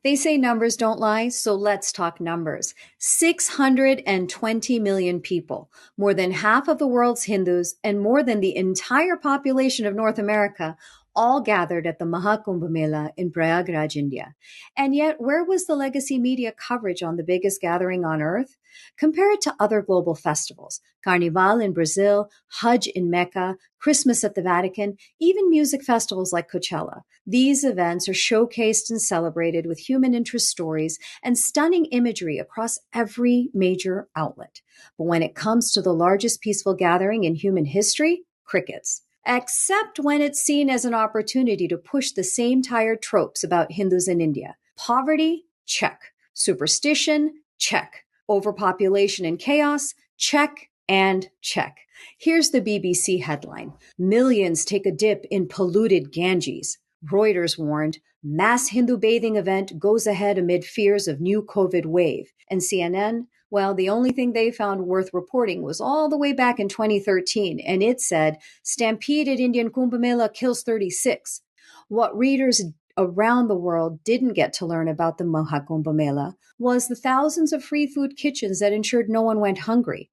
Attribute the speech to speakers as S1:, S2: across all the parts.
S1: They say numbers don't lie, so let's talk numbers. 620 million people, more than half of the world's Hindus, and more than the entire population of North America, all gathered at the Mahakumbh Mela in Prayagraj, India. And yet, where was the legacy media coverage on the biggest gathering on earth? Compare it to other global festivals: Carnival in Brazil, Hajj in Mecca, Christmas at the Vatican, even music festivals like Coachella. These events are showcased and celebrated with human interest stories and stunning imagery across every major outlet. But when it comes to the largest peaceful gathering in human history, crickets. Except when it's seen as an opportunity to push the same tired tropes about Hindus in India. Poverty? Check. Superstition? Check. Overpopulation and chaos? Check and check. Here's the BBC headline: Millions take a dip in polluted Ganges. Reuters warned, mass Hindu bathing event goes ahead amid fears of new COVID wave. And CNN, well, the only thing they found worth reporting was all the way back in 2013, and it said, Stampede at Indian Kumbh Mela kills 36. What readers around the world didn't get to learn about the Mahakumbh Mela was the thousands of free food kitchens that ensured no one went hungry,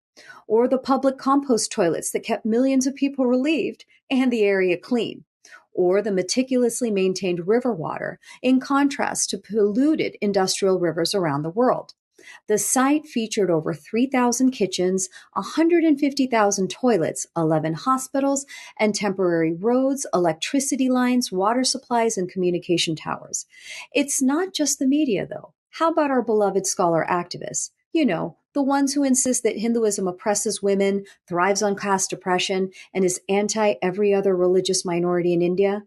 S1: or the public compost toilets that kept millions of people relieved and the area clean, or the meticulously maintained river water, in contrast to polluted industrial rivers around the world. The site featured over 3,000 kitchens, 150,000 toilets, 11 hospitals, and temporary roads, electricity lines, water supplies, and communication towers. It's not just the media, though. How about our beloved scholar activists? You know, the ones who insist that Hinduism oppresses women, thrives on caste oppression, and is anti every other religious minority in India.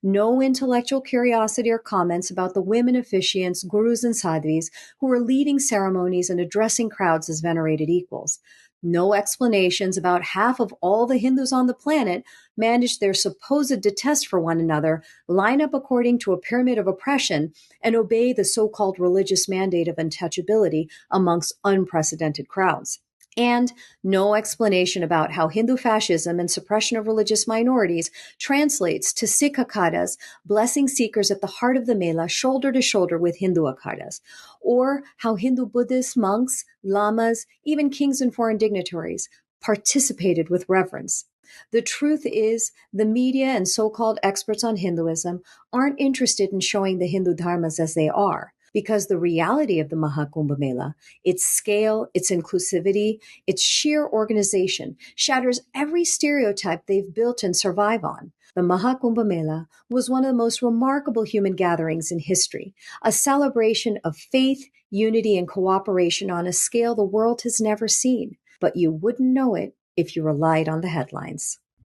S1: No intellectual curiosity or comments about the women officiants, gurus, and sadhvis who were leading ceremonies and addressing crowds as venerated equals. No explanations about half of all the Hindus on the planet manage their supposed detest for one another, line up according to a pyramid of oppression, and obey the so-called religious mandate of untouchability amongst unprecedented crowds. And no explanation about how Hindu fascism and suppression of religious minorities translates to Sikh akhadas, blessing seekers at the heart of the Mela, shoulder to shoulder with Hindu akhadas, or how Hindu Buddhist monks, lamas, even kings and foreign dignitaries participated with reverence. The truth is, the media and so-called experts on Hinduism aren't interested in showing the Hindu dharmas as they are, because the reality of the Mahakumbh Mela, its scale, its inclusivity, its sheer organization, shatters every stereotype they've built and survive on. The Mahakumbh Mela was one of the most remarkable human gatherings in history, a celebration of faith, unity, and cooperation on a scale the world has never seen. But you wouldn't know it if you relied on the headlines.